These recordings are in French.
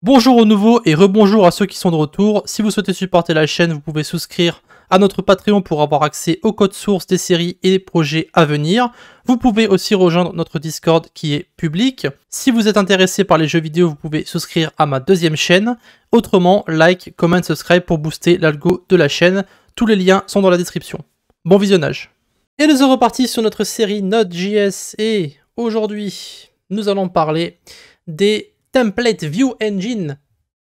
Bonjour aux nouveaux et rebonjour à ceux qui sont de retour. Si vous souhaitez supporter la chaîne, vous pouvez souscrire à notre Patreon pour avoir accès au code source des séries et des projets à venir. Vous pouvez aussi rejoindre notre Discord qui est public. Si vous êtes intéressé par les jeux vidéo, vous pouvez souscrire à ma deuxième chaîne. Autrement, like, comment, subscribe pour booster l'algo de la chaîne. Tous les liens sont dans la description. Bon visionnage. Et nous sommes repartis sur notre série Node.js et aujourd'hui, nous allons parler des Template View Engine.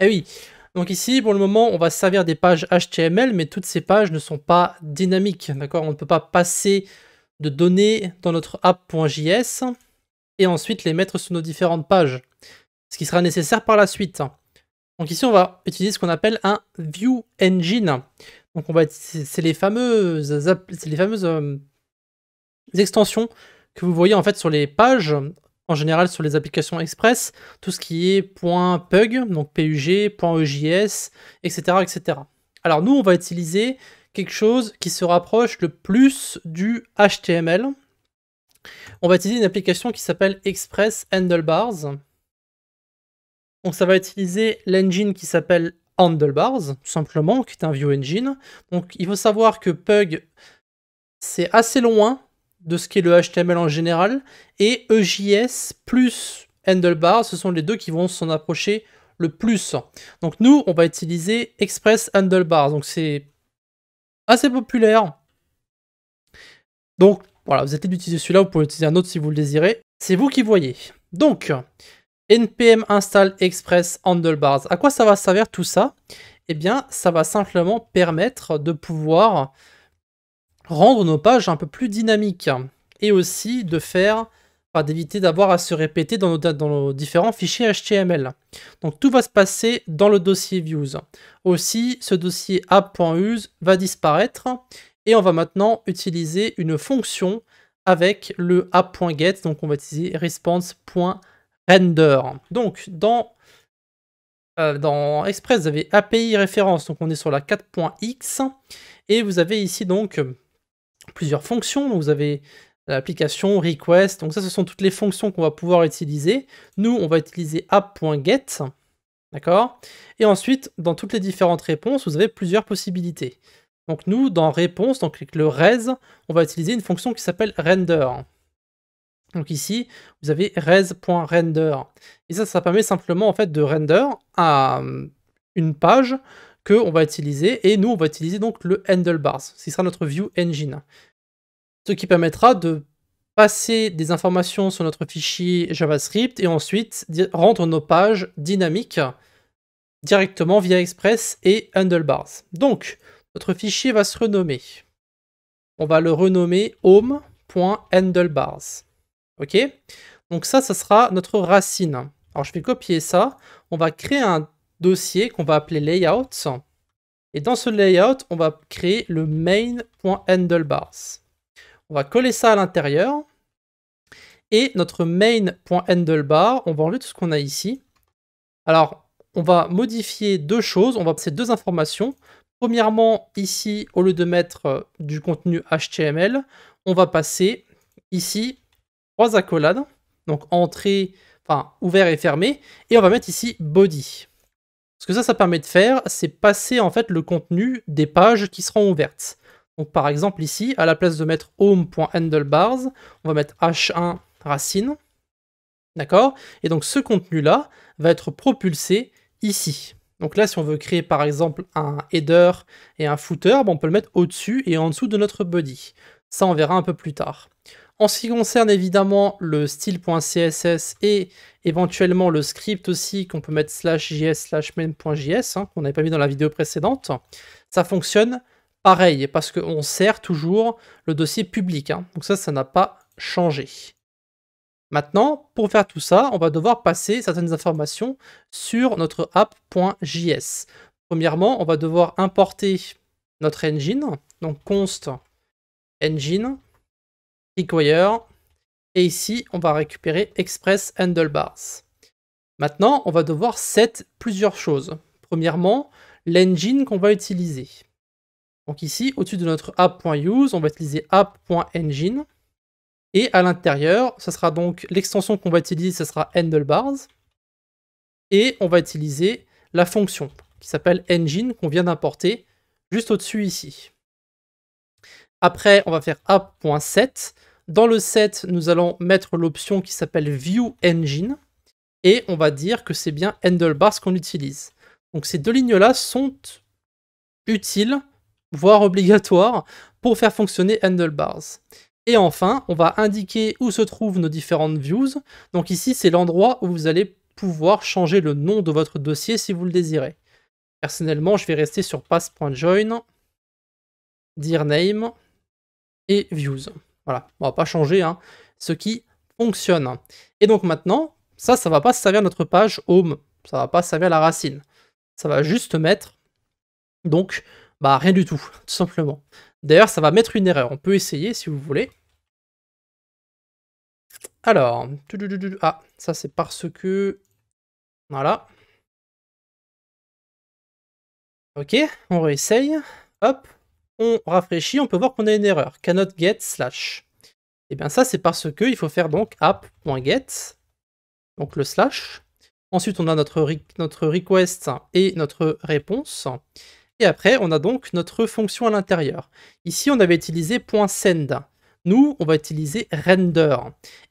Eh oui, donc ici, pour le moment, on va se servir des pages HTML, mais toutes ces pages ne sont pas dynamiques, d'accord? On ne peut pas passer de données dans notre app.js et ensuite les mettre sur nos différentes pages, ce qui sera nécessaire par la suite. Donc ici, on va utiliser ce qu'on appelle un View Engine. Donc c'est les fameuses extensions que vous voyez en fait sur les pages, en général sur les applications Express, tout ce qui est .pug, donc PUG, .ejs, etc., etc. Alors nous, on va utiliser quelque chose qui se rapproche le plus du HTML. On va utiliser une application qui s'appelle Express Handlebars. Donc ça va utiliser l'engine qui s'appelle Handlebars, tout simplement, qui est un view engine. Donc il faut savoir que Pug, c'est assez loin de ce qu'est le HTML en général, et EJS plus Handlebars, ce sont les deux qui vont s'en approcher le plus. Donc nous, on va utiliser Express Handlebars, donc c'est assez populaire. Donc voilà, vous êtes libre d'utiliser celui-là, vous pouvez utiliser un autre si vous le désirez, c'est vous qui voyez. Donc, npm install Express Handlebars, à quoi ça va servir tout ça? Eh bien, ça va simplement permettre de pouvoir rendre nos pages un peu plus dynamiques et aussi de faire, d'éviter d'avoir à se répéter dans nos différents fichiers HTML. Donc tout va se passer dans le dossier views. Aussi, ce dossier app.use va disparaître et on va maintenant utiliser une fonction avec le app.get, donc on va utiliser response.render. Donc dans Express, vous avez API référence, donc on est sur la 4.x et vous avez ici donc plusieurs fonctions. Donc vous avez l'application request, donc ça ce sont toutes les fonctions qu'on va pouvoir utiliser. Nous on va utiliser app.get, d'accord? Et ensuite dans toutes les différentes réponses vous avez plusieurs possibilités. Donc nous dans réponse, donc avec le res, on va utiliser une fonction qui s'appelle render. Donc ici vous avez res.render et ça permet simplement en fait de render à une page que on va utiliser, et nous on va utiliser donc le handlebars, ce sera notre view engine. Ce qui permettra de passer des informations sur notre fichier JavaScript et ensuite rendre nos pages dynamiques directement via Express et Handlebars. Donc, notre fichier va se renommer. On va le renommer home.handlebars. Ok? Donc ça sera notre racine. Alors je vais copier ça. On va créer un dossier qu'on va appeler layout. Et dans ce layout, on va créer le main.handlebars. On va coller ça à l'intérieur. Et notre main.handlebar, on va enlever tout ce qu'on a ici. Alors, on va modifier deux choses. On va passer deux informations. Premièrement, ici, au lieu de mettre du contenu HTML, on va passer ici 3 accolades. Donc entrée, enfin ouvert et fermé. Et on va mettre ici body. Ce que ça permet de faire, c'est passer en fait le contenu des pages qui seront ouvertes. Donc par exemple ici, à la place de mettre home.handlebars, on va mettre h1 racine, d'accord? Et donc ce contenu-là va être propulsé ici. Donc là, si on veut créer par exemple un header et un footer, on peut le mettre au-dessus et en dessous de notre body. Ça, on verra un peu plus tard. En ce qui concerne évidemment le style.css et éventuellement le script aussi, qu'on peut mettre /js/main.js, qu'on n'avait pas mis dans la vidéo précédente, ça fonctionne pareil, parce qu'on sert toujours le dossier public. Donc ça n'a pas changé. Maintenant, pour faire tout ça, on va devoir passer certaines informations sur notre app.js. Premièrement, on va devoir importer notre engine, donc const engine require, et ici, on va récupérer Express Handlebars. Maintenant, on va devoir set plusieurs choses. Premièrement, l'engine qu'on va utiliser. Donc ici, au-dessus de notre app.use, on va utiliser app.engine. Et à l'intérieur, ce sera donc l'extension qu'on va utiliser, ce sera handlebars. et on va utiliser la fonction qui s'appelle engine qu'on vient d'importer juste au-dessus ici. Après, on va faire app.set. Dans le set, nous allons mettre l'option qui s'appelle view engine et on va dire que c'est bien handlebars qu'on utilise. Donc ces deux lignes-là sont utiles, voire obligatoires, pour faire fonctionner handlebars. Et enfin, on va indiquer où se trouvent nos différentes views. Donc ici, c'est l'endroit où vous allez pouvoir changer le nom de votre dossier si vous le désirez. Personnellement, je vais rester sur pass.join, dir name et views. Voilà, on va pas changer ce qui fonctionne. Et donc maintenant, ça va pas servir à notre page home, ça va pas servir à la racine. Ça va juste mettre, donc, rien du tout, tout simplement. D'ailleurs, ça va mettre une erreur. On peut essayer si vous voulez. Alors, ça c'est parce que... Voilà. Ok, on réessaye. Hop, on rafraîchit, on peut voir qu'on a une erreur. Cannot get slash. Et bien ça c'est parce que il faut faire donc app.get, donc le slash. Ensuite on a notre request et notre réponse. Et après on a donc notre fonction à l'intérieur. Ici on avait utilisé .send. Nous on va utiliser render.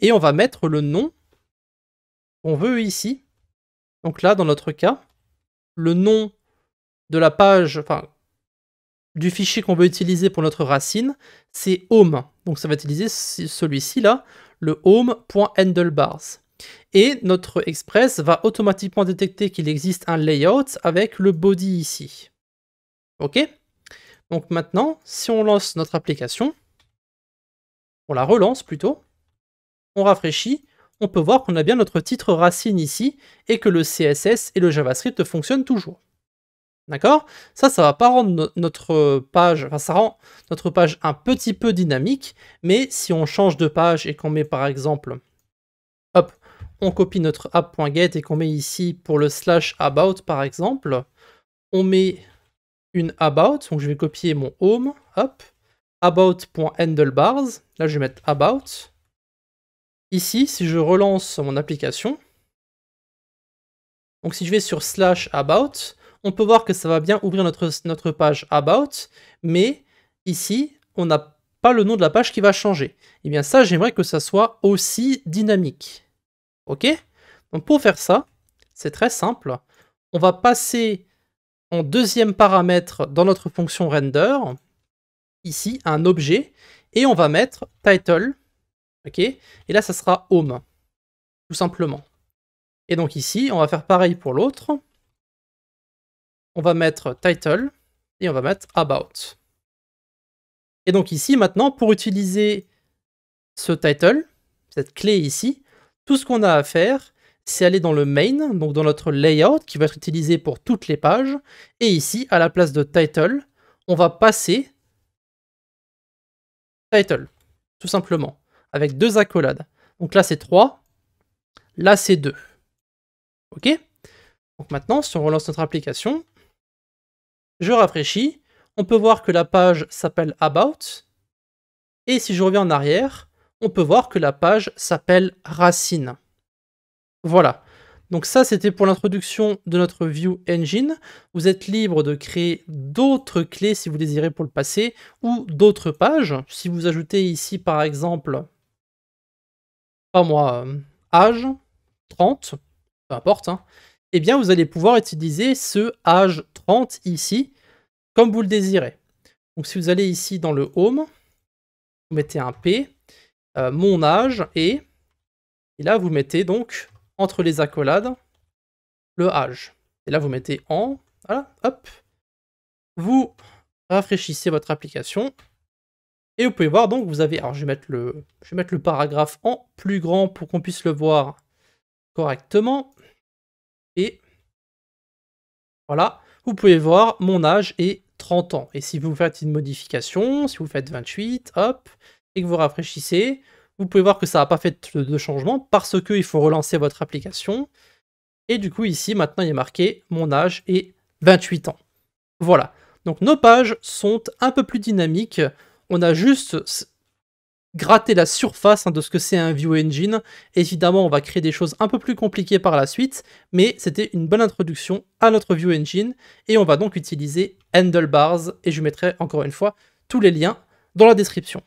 Et on va mettre le nom qu'on veut ici. Donc là dans notre cas, le nom de la page, enfin du fichier qu'on veut utiliser pour notre racine, c'est home. Donc ça va utiliser celui-ci là, le home.handlebars. Et notre Express va automatiquement détecter qu'il existe un layout avec le body ici. Ok? Donc maintenant, si on lance notre application, on la relance plutôt, on rafraîchit, on peut voir qu'on a bien notre titre racine ici et que le CSS et le JavaScript fonctionnent toujours. D'accord? Ça va pas rendre notre page, enfin ça rend notre page un petit peu dynamique, mais si on change de page et qu'on met par exemple, hop, on copie notre app.get et qu'on met ici pour le slash about par exemple, on met une about, donc je vais copier mon home, hop, about.handlebars, là je vais mettre about. Ici, si je relance mon application, donc si je vais sur slash about, on peut voir que ça va bien ouvrir notre page about, mais ici, on n'a pas le nom de la page qui va changer. Et bien ça, j'aimerais que ça soit aussi dynamique. Ok? Donc pour faire ça, c'est très simple. On va passer en deuxième paramètre dans notre fonction render, ici, un objet, et on va mettre title, ok? Et là, ça sera home, tout simplement. Et donc ici, on va faire pareil pour l'autre. On va mettre title et on va mettre about. Et donc ici, maintenant, pour utiliser ce title, cette clé ici, tout ce qu'on a à faire, c'est aller dans le main, donc dans notre layout qui va être utilisé pour toutes les pages. Et ici, à la place de title, on va passer title, tout simplement, avec deux accolades. Donc là, c'est 3, là, c'est 2. Ok? Donc maintenant, si on relance notre application, je rafraîchis, on peut voir que la page s'appelle About, et si je reviens en arrière, on peut voir que la page s'appelle Racine. Voilà. Donc ça, c'était pour l'introduction de notre View Engine. Vous êtes libre de créer d'autres clés si vous désirez pour le passé, ou d'autres pages. Si vous ajoutez ici, par exemple, pas moi, âge 30, peu importe, eh bien vous allez pouvoir utiliser ce âge 30 ici, comme vous le désirez. Donc si vous allez ici dans le Home, vous mettez un P, mon âge, et là vous mettez donc, entre les accolades, le âge. Et là vous mettez en, voilà, hop, vous rafraîchissez votre application, et vous pouvez voir donc vous avez, alors je vais mettre le paragraphe en plus grand pour qu'on puisse le voir correctement, et voilà, vous pouvez voir mon âge est 30 ans. Et si vous faites une modification, si vous faites 28, hop, et que vous rafraîchissez, vous pouvez voir que ça n'a pas fait de changement parce qu'il faut relancer votre application. Et du coup, ici, maintenant, il est marqué mon âge est 28 ans. Voilà. Donc, nos pages sont un peu plus dynamiques. On a juste gratter la surface de ce que c'est un View Engine. Évidemment, on va créer des choses un peu plus compliquées par la suite, mais c'était une bonne introduction à notre View Engine, et on va donc utiliser Handlebars, et je mettrai encore une fois tous les liens dans la description.